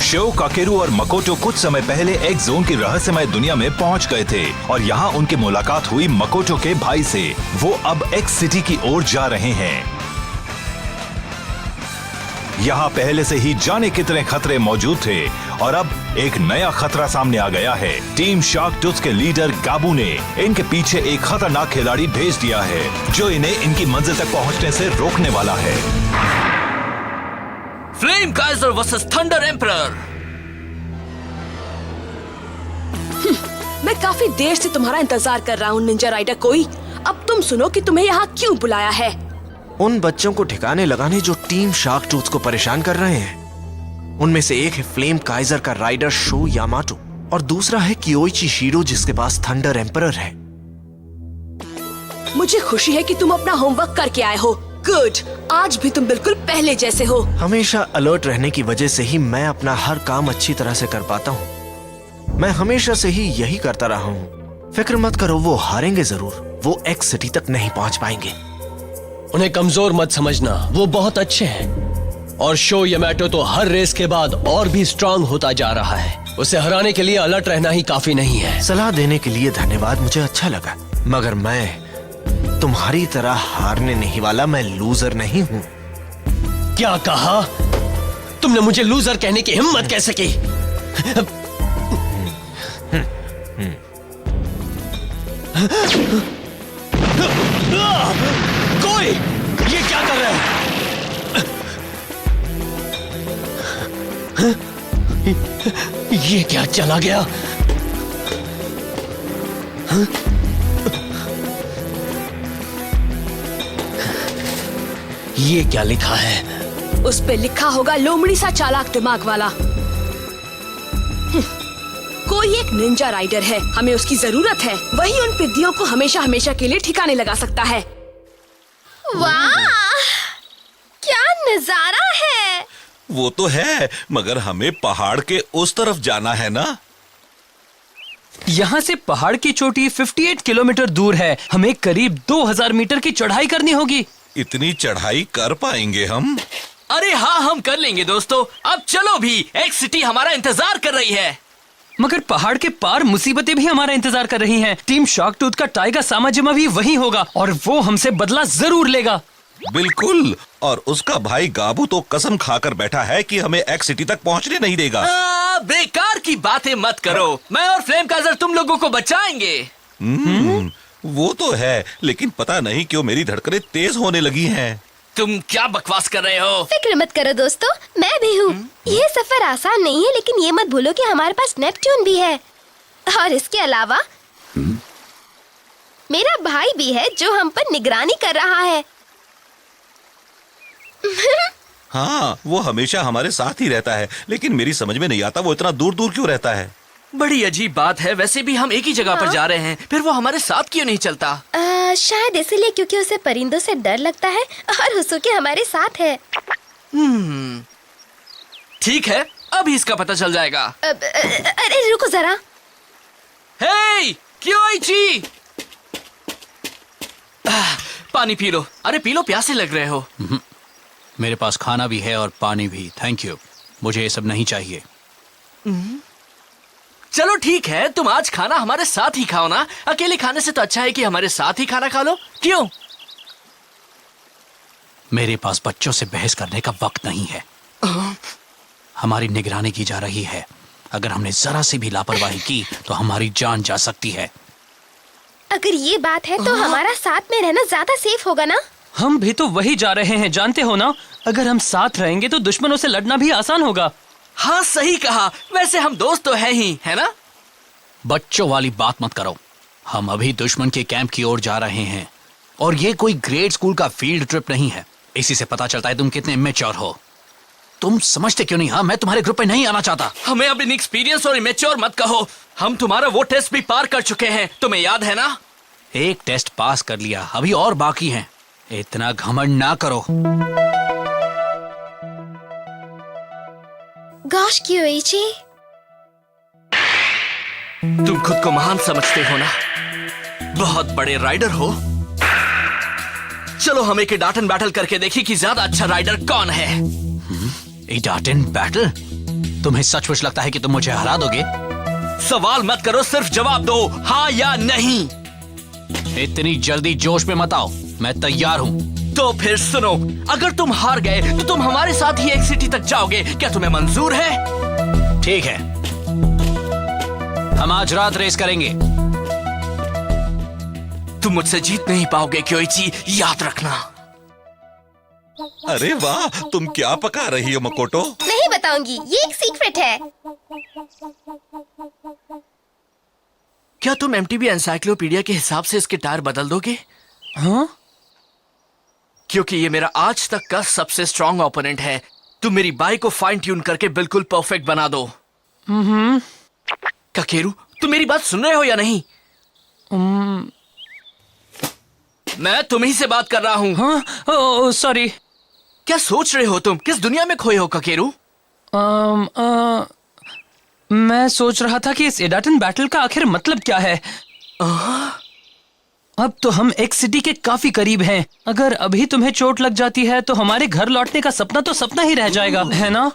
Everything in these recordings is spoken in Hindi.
शो, काकेरू और मकोटो कुछ समय पहले एक्स जोन की रहस्यमय दुनिया में पहुंच गए थे और यहाँ उनकी मुलाकात हुई मकोटो के भाई से। वो अब एक्स सिटी की ओर जा रहे हैं। यहाँ पहले से ही जाने कितने खतरे मौजूद थे और अब एक नया खतरा सामने आ गया है। टीम शार्क टूथ के लीडर गाबू ने इनके पीछे एक खतरनाक खिलाड़ी भेज दिया है जो इन्हें इनकी मंजिल तक पहुंचने से रोकने वाला है। Flame Kaizer versus thunder emperor. मैं काफी देर से तुम्हारा इंतजार कर रहा हूँ निंजा राइडर कोई। अब तुम सुनो कि तुम्हें यहाँ क्यों बुलाया है। उन बच्चों को ठिकाने लगाने जो टीम शार्क टूथ को परेशान कर रहे हैं। उनमें से एक है फ्लेम काइजर का राइडर शो यामाटो और दूसरा है कियोइची शीरो जिसके पास थंडर एम्परर है। मुझे खुशी है कि तुम अपना होमवर्क करके आए हो। गुड, आज भी तुम बिल्कुल पहले जैसे हो। हमेशा अलर्ट रहने की वजह से ही मैं अपना हर काम अच्छी तरह से कर पाता हूँ। मैं हमेशा से ही यही करता रहा हूँ। फिक्र मत करो, वो हारेंगे जरूर। वो एक्स सिटी तक नहीं पहुँच पाएंगे। उन्हें कमजोर मत समझना, वो बहुत अच्छे हैं। और शो यामाटो तो हर रेस के बाद और भी स्ट्रांग होता जा रहा है। उसे हराने के लिए अलर्ट रहना ही काफी नहीं है। सलाह देने के लिए धन्यवाद, मुझे अच्छा लगा। मगर मैं तुम्हारी तरह हारने नहीं वाला। मैं लूजर नहीं हूँ। क्या कहा तुमने? मुझे लूजर कहने की हिम्मत कैसे की? कोई ये क्या कर रहा है? ये क्या चला गया? ये क्या लिखा है? उस पे लिखा होगा लोमड़ी सा चालाक दिमाग वाला। कोई एक निंजा राइडर है, हमें उसकी जरूरत है। वही उन पिद्दियों को हमेशा हमेशा के लिए ठिकाने लगा सकता है। वाह, क्या नजारा है। वो तो है, मगर हमें पहाड़ के उस तरफ जाना है ना। यहाँ से पहाड़ की चोटी 58 किलोमीटर दूर है। हमें करीब 2000 मीटर की चढ़ाई करनी होगी। इतनी चढ़ाई कर पाएंगे हम? अरे हाँ, हम कर लेंगे दोस्तों। अब चलो भी, एक्स सिटी हमारा इंतजार कर रही है। मगर पहाड़ के पार मुसीबतें भी हमारा इंतजार कर रही हैं। टीम शार्क टूथ का टाइगर सामाजिमा भी वहीं होगा और वो हमसे बदला जरूर लेगा। बिल्कुल, और उसका भाई गाबू तो कसम खाकर बैठा है कि हमें एक्स सिटी तक पहुंचने नहीं देगा। बेकार की बातें मत करो। मैं और फ्लेम काइजर तुम लोगों को बचाएंगे। वो तो है, लेकिन पता नहीं क्यों मेरी धड़कनें तेज होने लगी हैं। तुम क्या बकवास कर रहे हो? फिक्र मत करो दोस्तों, मैं भी हूँ। ये सफर आसान नहीं है, लेकिन ये मत भूलो कि हमारे पास नेपच्यून भी है। और इसके अलावा मेरा भाई भी है जो हम पर निगरानी कर रहा है। हाँ, वो हमेशा हमारे साथ ही रहता है, लेकिन मेरी समझ में नहीं आता वो इतना दूर दूर क्यों रहता है। बड़ी अजीब बात है। वैसे भी हम एक ही जगह पर जा रहे हैं, फिर वो हमारे साथ क्यों नहीं चलता? शायद इसलिए क्योंकि उसे परिंदों से डर लगता है और हुसुके हमारे साथ है। ठीक है, अभी इसका पता चल जाएगा। अरे रुको जरा। हे कियोइची, पानी पी लो। अरे पी लो, प्यासे लग रहे हो। मेरे पास खाना भी है और पानी भी। थैंक यू, मुझे ये सब नहीं चाहिए। चलो ठीक है, तुम आज खाना हमारे साथ ही खाओ ना। अकेले खाने से तो अच्छा है कि हमारे साथ ही खाना खा लो। क्यों? मेरे पास बच्चों से बहस करने का वक्त नहीं है। हमारी निगरानी की जा रही है। अगर हमने जरा सी भी लापरवाही की तो हमारी जान जा सकती है। अगर ये बात है तो हमारा साथ में रहना ज्यादा सेफ होगा ना। हम भी तो वही जा रहे हैं, जानते हो ना। अगर हम साथ रहेंगे तो दुश्मनों से लड़ना भी आसान होगा। हाँ सही कहा। वैसे हम दोस्त तो है ही, है ना? बच्चों वाली बात मत करो। हम अभी दुश्मन के कैंप की ओर जा रहे हैं और ये कोई ग्रेड स्कूल का फील्ड ट्रिप नहीं है। इसी से पता चलता है तुम कितने इमेच्योर हो। तुम समझते क्यों नहीं? हाँ, मैं तुम्हारे ग्रुप में नहीं आना चाहता। हमें अब इनएक्सपीरियंस और इमेच्योर मत कहो। हम तुम्हारा वो टेस्ट भी पार कर चुके हैं, तुम्हें याद है ना? एक टेस्ट पास कर लिया, अभी और बाकी हैं। इतना घमंड ना करो। गॉश कियोइची, तुम खुद को महान समझते हो ना? बहुत बड़े राइडर हो। चलो हम एक डाटन बैटल करके देखिए कि ज्यादा अच्छा राइडर कौन है। इडाटन बैटल? तुम्हें सचमुच लगता है कि तुम मुझे हरा दोगे? सवाल मत करो, सिर्फ जवाब दो, हाँ या नहीं। इतनी जल्दी जोश में मत आओ, मैं तैयार हूँ। तो फिर सुनो, अगर तुम हार गए तो तुम हमारे साथ ही एक्स सिटी तक जाओगे। क्या तुम्हें मंजूर है? ठीक है, हम आज रात रेस करेंगे। तुम मुझसे जीत नहीं पाओगे क्योइची, याद रखना। अरे वाह, तुम क्या पका रही हो मकोटो? नहीं बताऊंगी, ये एक सीक्रेट है। क्या तुम एमटीबी एनसाइक्लोपीडिया के हिसाब से इसके टायर बदल दोगे? हाँ? क्योंकि ये मेरा आज तक का सबसे स्ट्रॉन्ग ओपोनेंट है। तुम मेरी बाइक को फाइन ट्यून करके बिल्कुल परफेक्ट बना दो। ककेरू, तुम मेरी बात सुन रहे हो या नहीं? मैं तुम्ही से बात कर रहा हूँ। हाँ? सॉरी। क्या सोच रहे हो तुम? किस दुनिया में खोए हो ककेरू? मैं सोच रहा था कि इस एडाटन बैटल का आखिर मतलब क्या है। अब तो हम एक्स सिटी के काफी करीब हैं। अगर अभी तुम्हें चोट लग जाती है तो हमारे घर लौटने का सपना तो सपना ही रह जाएगा, है ना?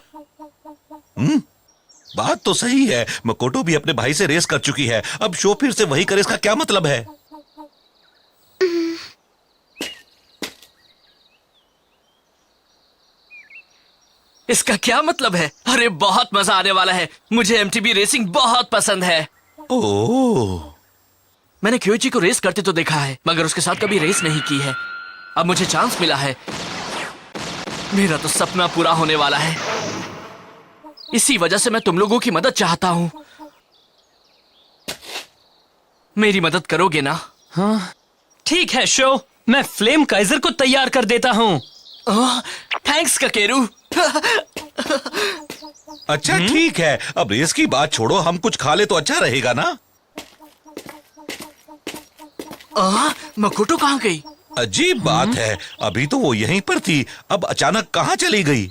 बात तो सही है। मकोटो भी अपने भाई से रेस कर चुकी है, अब शो फिर से वही करे, इसका क्या मतलब है? इसका क्या मतलब है? अरे बहुत मजा आने वाला है। मुझे एमटीबी रेसिंग बहुत पसंद है। ओह, मैंने क्योइची को रेस करते तो देखा है, मगर उसके साथ कभी रेस नहीं की है। अब मुझे चांस मिला है। मेरा तो सपना पूरा होने वाला है। इसी वजह से मैं तुम लोगों की मदद चाहता हूँ। मेरी मदद करोगे ना? हाँ, ठीक है शो, मैं फ्लेम काइजर को तैयार कर देता हूँ। थैंक्स ककेरू। अच्छा ठीक है, अब रेस की बात छोड़ो, हम कुछ खा ले तो अच्छा रहेगा ना? मकोटो कहाँ गई? अजीब बात है, अभी तो वो यहीं पर थी, अब अचानक कहाँ चली गई?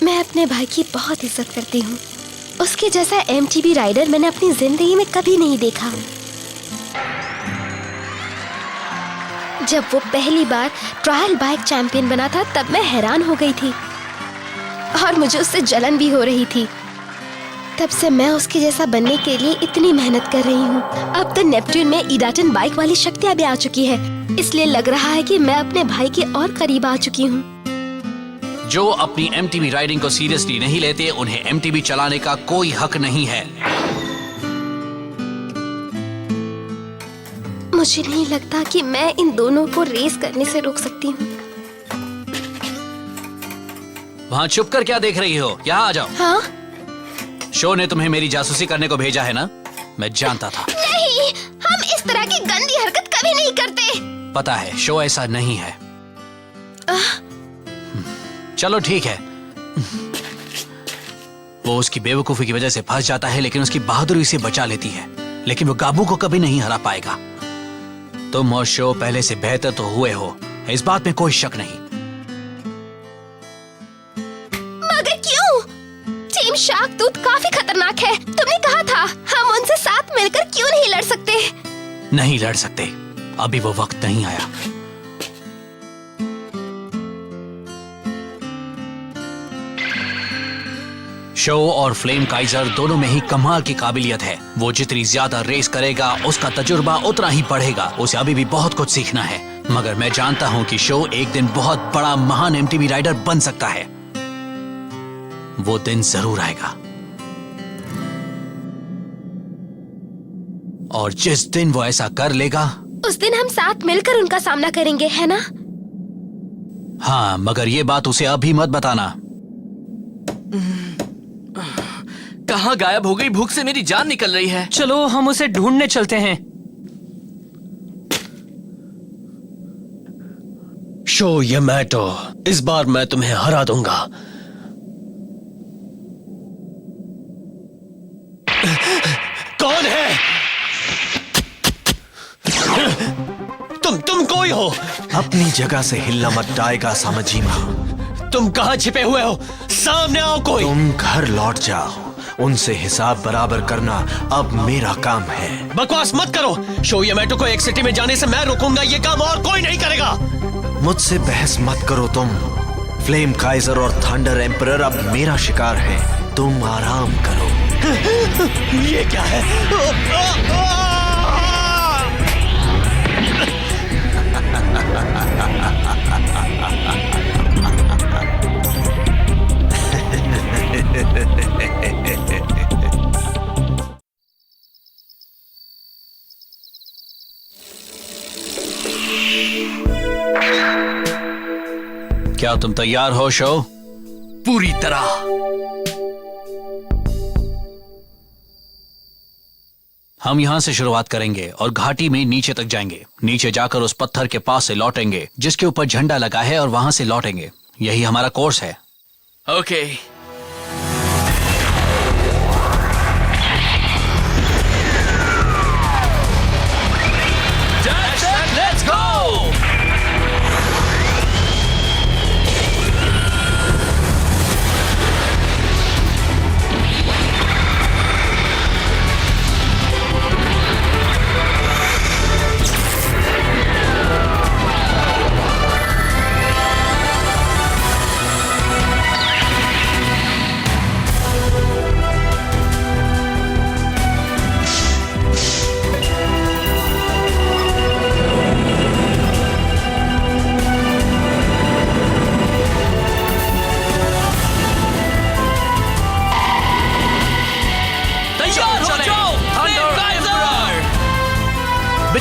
मैं अपने भाई की बहुत इज्जत करती हूँ। उसके जैसा एमटीबी राइडर मैंने अपनी जिंदगी में कभी नहीं देखा। जब वो पहली बार ट्रायल बाइक चैंपियन बना था तब मैं हैरान हो गई थी और मुझे उससे जलन भी हो रही थी। तब से मैं उसके जैसा बनने के लिए इतनी मेहनत कर रही हूँ। अब तो नेपट्यून में इडाटन बाइक वाली शक्तियाँ भी आ चुकी है, इसलिए लग रहा है कि मैं अपने भाई के और करीब आ चुकी हूँ। जो अपनी एमटीबी राइडिंग को सीरियसली नहीं लेते, उन्हें एमटीबी चलाने का कोई हक नहीं है। मुझे नहीं लगता कि मैं इन दोनों को रेस करने से रोक सकती हूँ। वहाँ छुप कर क्या देख रही हो? यहाँ आ जाओ। हाँ? शो ने तुम्हें मेरी जासूसी करने को भेजा है ना? मैं जानता था। नहीं, हम इस तरह की गंदी हरकत कभी नहीं करते। पता है, शो ऐसा नहीं है। चलो ठीक है। वो उसकी बेवकूफी की वजह से फंस जाता है, लेकिन उसकी बहादुरी उसे बचा लेती है। लेकिन वो गाबू को कभी नहीं हरा पाएगा। तुम और शो पहले से बेहतर तो हुए हो, इस बात में कोई शक नहीं। मगर क्यों? टीम शार्क टूथ काफी खतरनाक है। तुमने कहा था हम उनसे साथ मिलकर क्यों नहीं लड़ सकते? नहीं लड़ सकते, अभी वो वक्त नहीं आया। शो और फ्लेम काइजर दोनों में ही कमाल की काबिलियत है। वो जितनी ज्यादा रेस करेगा उसका तजुर्बा उतना ही बढ़ेगा। उसे अभी भी बहुत कुछ सीखना है, मगर मैं जानता हूं कि शो एक दिन बहुत बड़ा महान एमटीबी राइडर बन सकता है। वो दिन जरूर आएगा, और जिस दिन वो ऐसा कर लेगा उस दिन हम साथ मिलकर उनका सामना करेंगे, है ना? हाँ, मगर ये बात उसे अभी मत बताना। कहाँ गायब हो गई? भूख से मेरी जान निकल रही है। चलो हम उसे ढूंढने चलते हैं। शो यामाटो, इस बार मैं तुम्हें हरा दूंगा। कौन है? तुम कोई हो? अपनी जगह से हिलना मत टाइगा सामाजिमा। तुम कहाँ छिपे हुए हो? सामने आओ कोई। तुम घर लौट जाओ उनसे हिसाब बराबर करना अब मेरा काम है। बकवास मत करो। शो यामाटो को एक सिटी में जाने से मैं रोकूंगा, ये काम और कोई नहीं करेगा। मुझसे बहस मत करो तुम। फ्लेम काइजर और थंडर एम्परर अब मेरा शिकार है, तुम आराम करो। ये क्या है? क्या तुम तैयार हो शो? पूरी तरह। हम यहां से शुरुआत करेंगे और घाटी में नीचे तक जाएंगे। नीचे जाकर उस पत्थर के पास से लौटेंगे जिसके ऊपर झंडा लगा है, और वहां से लौटेंगे। यही हमारा कोर्स है। ओके। Let's go.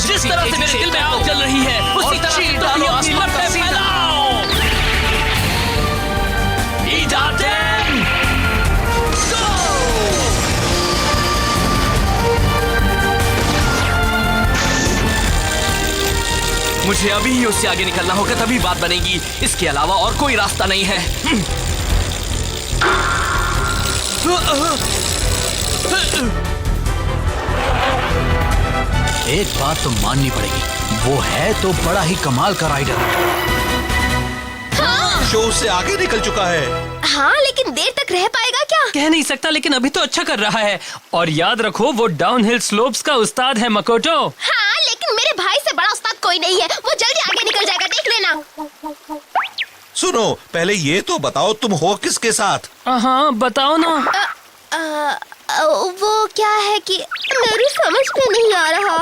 जिस तरह से मेरे दिल में आग जल रही है, उसी तरह से तुम भी अपनी लपटें फैलाओ। इजाज़त गो। मुझे अभी ही उससे आगे निकलना होगा, तभी बात बनेगी। इसके अलावा और कोई रास्ता नहीं है। एक बात तो माननी पड़ेगी, वो है तो बड़ा ही कमाल का राइडर। शो से आगे निकल चुका है। हाँ, लेकिन देर तक रह पाएगा क्या? कह नहीं सकता, लेकिन अभी तो अच्छा कर रहा है। और याद रखो, वो डाउनहिल स्लोप्स का उस्ताद है मकोटो। हाँ, लेकिन मेरे भाई से बड़ा उस्ताद कोई नहीं है। वो जल्दी आगे निकल जाएगा, देख लेना। सुनो, पहले ये तो बताओ तुम हो किसके साथ? हाँ, बताओ ना। वो क्या है कि मेरी समझ में नहीं आ रहा।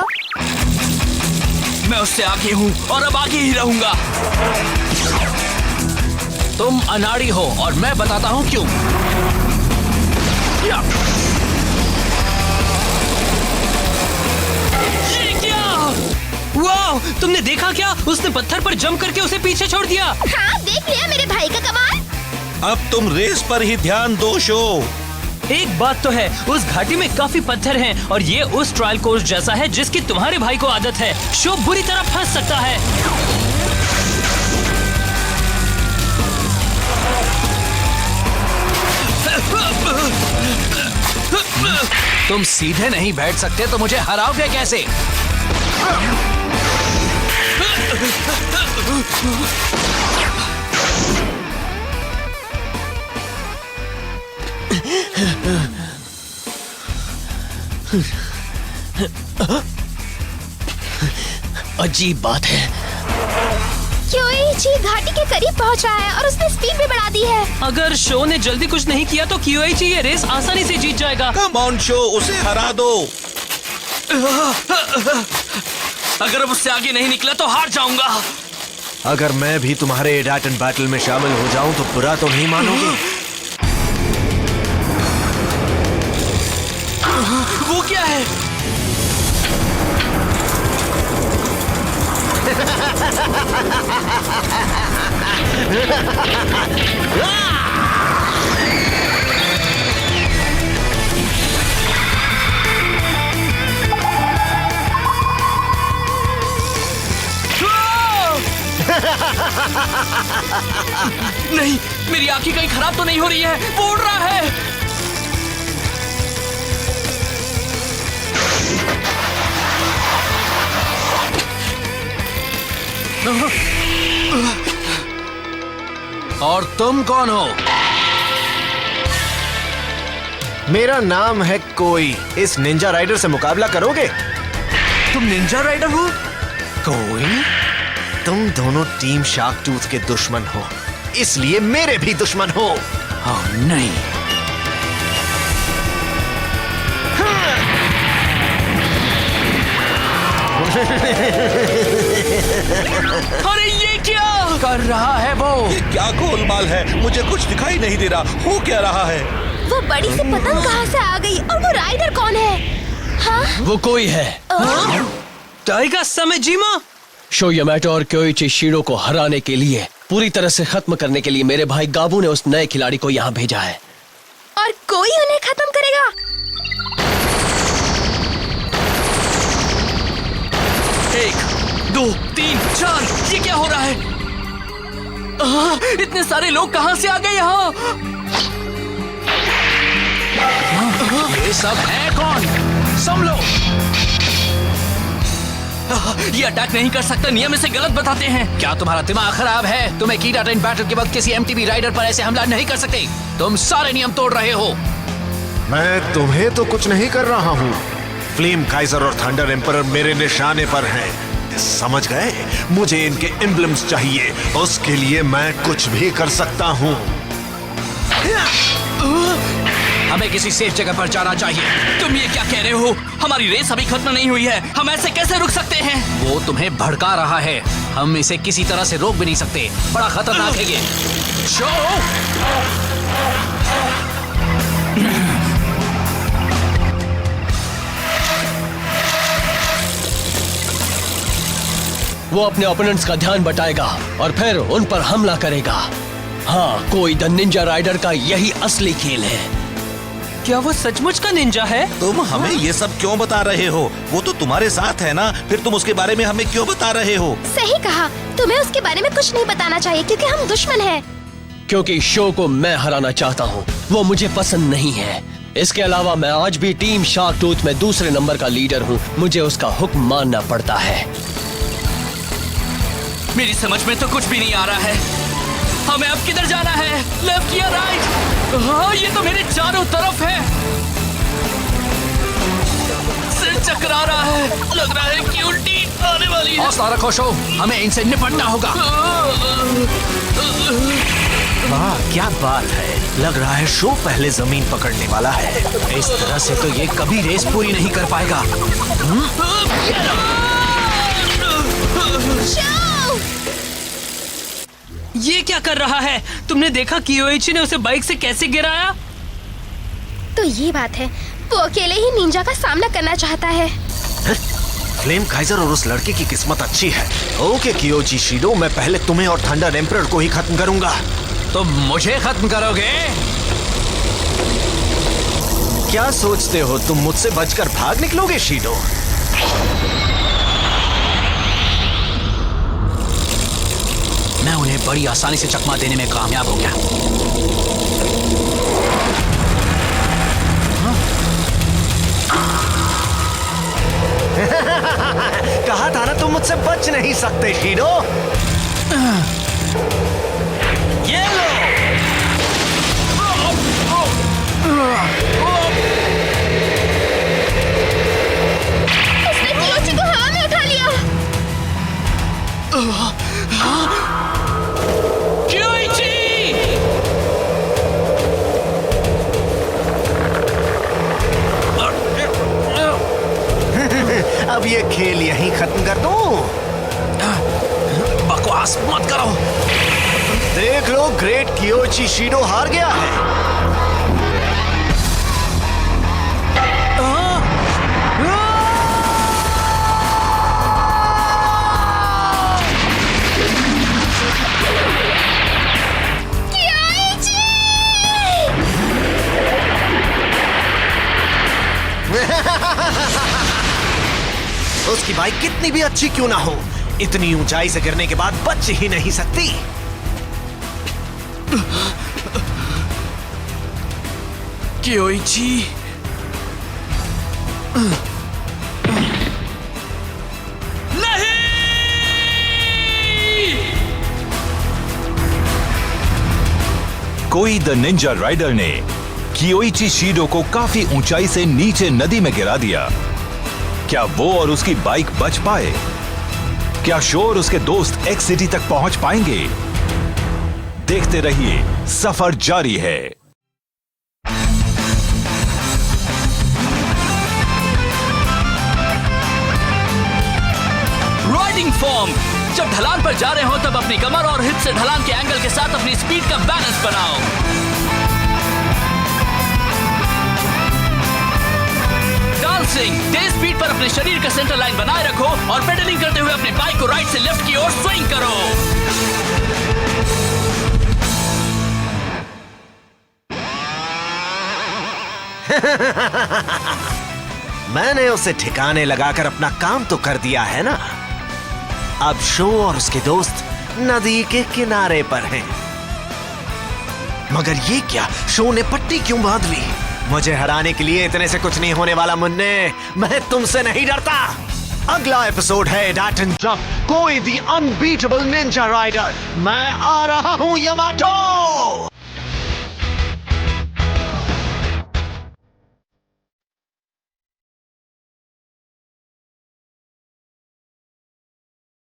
मैं उससे आगे हूँ और अब आगे ही रहूंगा। तुम अनाड़ी हो और मैं बताता हूँ क्यों। ये क्या? वाह, तुमने देखा क्या? उसने पत्थर पर जंप करके उसे पीछे छोड़ दिया। हाँ, देख लिया मेरे भाई का कमाल। अब तुम रेस पर ही ध्यान दो शो। एक बात तो है, उस घाटी में काफी पत्थर हैं और ये उस ट्रायल कोर्स जैसा है जिसकी तुम्हारे भाई को आदत है। शो बुरी तरह फंस सकता है। तुम सीधे नहीं बैठ सकते तो मुझे हराओगे कैसे? अजीब बात है। क्योइची घाटी के करीब पहुंच रहा है और उसने स्पीड भी बढ़ा दी है। अगर शो ने जल्दी कुछ नहीं किया तो क्यूएची ये रेस आसानी से जीत जाएगा। कम ऑन शो, उसे हरा दो। अगर अब उससे आगे नहीं निकला तो हार जाऊंगा। अगर मैं भी तुम्हारे एडाटन बैटल में शामिल हो जाऊं तो बुरा तो नहीं मानोगे? वो क्या है? नहीं, मेरी आंखें कहीं खराब तो नहीं हो रही है? वो उड़ रहा है। और तुम कौन हो? मेरा नाम है कोई। इस निंजा राइडर से मुकाबला करोगे? तुम निंजा राइडर हो? कोई? तुम दोनों टीम शार्क टूथ के दुश्मन हो, इसलिए मेरे भी दुश्मन हो। ओह नहीं, अरे ये क्या कर रहा है वो? ये क्या गोलमाल है? मुझे कुछ दिखाई नहीं दे रहा। हो क्या रहा है? वो बड़ी सी पतंग कहाँ से आ गई और वो राइडर कौन है? हाँ? वो कोई है। टाइगा सामेजिमा। शो यामाटो और क्योइची शीरो को हराने के लिए, पूरी तरह से खत्म करने के लिए मेरे भाई गाबू ने उस नए खिलाड़ी को यहाँ भेजा है। और कोई उन्हें खत्म करेगा? 1, 2, 3, 4 ये क्या हो रहा है? इतने सारे लोग कहाँ से आ गए यहाँ? ये सब है कौन? संभलो। ये अटैक नहीं कर सकता, नियम इसे गलत बताते हैं। क्या तुम्हारा दिमाग खराब है? तुम एक कीड़ा ट्रेन बैटल के वक्त किसी एमटीबी राइडर पर ऐसे हमला नहीं कर सकते। तुम सारे नियम तोड़ रहे हो। मैं तुम्हें तो कुछ नहीं कर रहा हूँ। फ्लेम काइजर और थंडर एम्परर मेरे निशाने पर हैं। समझ गए? मुझे इनके एम्ब्लम्स चाहिए, उसके लिए मैं कुछ भी कर सकता हूँ। हमें किसी सेफ जगह पर जाना चाहिए। तुम ये क्या कह रहे हो? हमारी रेस अभी खत्म नहीं हुई है, हम ऐसे कैसे रुक सकते हैं? वो तुम्हें भड़का रहा है, हम इसे किसी तरह से रोक भी नहीं सकते। बड़ा खतरनाक है ये। शो! वो अपने ओपोनेंट्स का ध्यान बटाएगा और फिर उन पर हमला करेगा। हाँ, कोई द निंजा राइडर का यही असली खेल है। क्या वो सचमुच का निंजा है? तुम हमें ये सब क्यों बता रहे हो? वो तो तुम्हारे साथ है ना, फिर तुम उसके बारे में हमें क्यों बता रहे हो? सही कहा, तुम्हें उसके बारे में कुछ नहीं बताना चाहिए क्योंकि हम दुश्मन हैं। क्योंकि शो को मैं हराना चाहता हूँ, वो मुझे पसंद नहीं है। इसके अलावा मैं आज भी टीम शार्क टूथ में दूसरे नंबर का लीडर हूँ, मुझे उसका हुक्म मानना पड़ता है। मेरी समझ में तो कुछ भी नहीं आ रहा है। हमें अब किधर जाना है? लेफ्ट या राइट? हाँ, ये तो मेरे चारों तरफ है। सिर चकरा रहा है, लग रहा है कि उल्टी आने वाली है। हौसला रखो शो, हमें इनसे निपटना होगा। वाह, क्या बात है। लग रहा है शो पहले जमीन पकड़ने वाला है। इस तरह से तो ये कभी रेस पूरी नहीं कर पाएगा। ये क्या कर रहा है? तुमने देखा कियोइची ने उसे बाइक से कैसे गिराया? तो ये बात है, वो अकेले ही निंजा का सामना करना चाहता है। फ्लेम काइजर और उस लड़के की किस्मत अच्छी है। ओके कियोची शीरो, मैं पहले तुम्हें और थंडर एम्परर को ही खत्म करूंगा। तुम मुझे खत्म करोगे? क्या सोचते हो तुम मुझसे बचकर भाग निकलोगे शीरो? मैं उन्हें बड़ी आसानी से चकमा देने में कामयाब हो गया। कहा था ना तुम मुझसे बच नहीं सकते शीरो। ये लो। उसने कियोची को हवा में उठा लिया। अब ये खेल यहीं खत्म कर दूं? बकवास मत करो। देख लो, ग्रेट कियोची शीरो हार गया है। उसकी बाइक कितनी भी अच्छी क्यों ना हो, इतनी ऊंचाई से गिरने के बाद बच ही नहीं सकती। कियोइची, नहीं! कोई द निंजा राइडर ने कियोइची शीडो को काफी ऊंचाई से नीचे नदी में गिरा दिया। क्या वो और उसकी बाइक बच पाए? क्या शो और उसके दोस्त एक्स सिटी तक पहुंच पाएंगे? देखते रहिए, सफर जारी है। Riding form. जब ढलान पर जा रहे हो तब अपनी कमर और हिप से ढलान के एंगल के साथ अपनी स्पीड का बैलेंस बनाओ। डांसिंग। तेज स्पीड पर अपने शरीर का सेंटर लाइन बनाए रखो और पेडलिंग करते हुए अपनी बाइक को राइट से लेफ्ट की ओर स्विंग करो। मैंने उसे ठिकाने लगाकर अपना काम तो कर दिया है ना। अब शो और उसके दोस्त नदी के किनारे पर हैं। मगर ये क्या, शो ने पट्टी क्यों बांध ली? मुझे हराने के लिए इतने से कुछ नहीं होने वाला मुन्ने, मैं तुमसे नहीं डरता। अगला एपिसोड है डैट एंड जंप, कोई द अनबीटेबल निंजा राइडर। मैं आ रहा हूं यामाटो।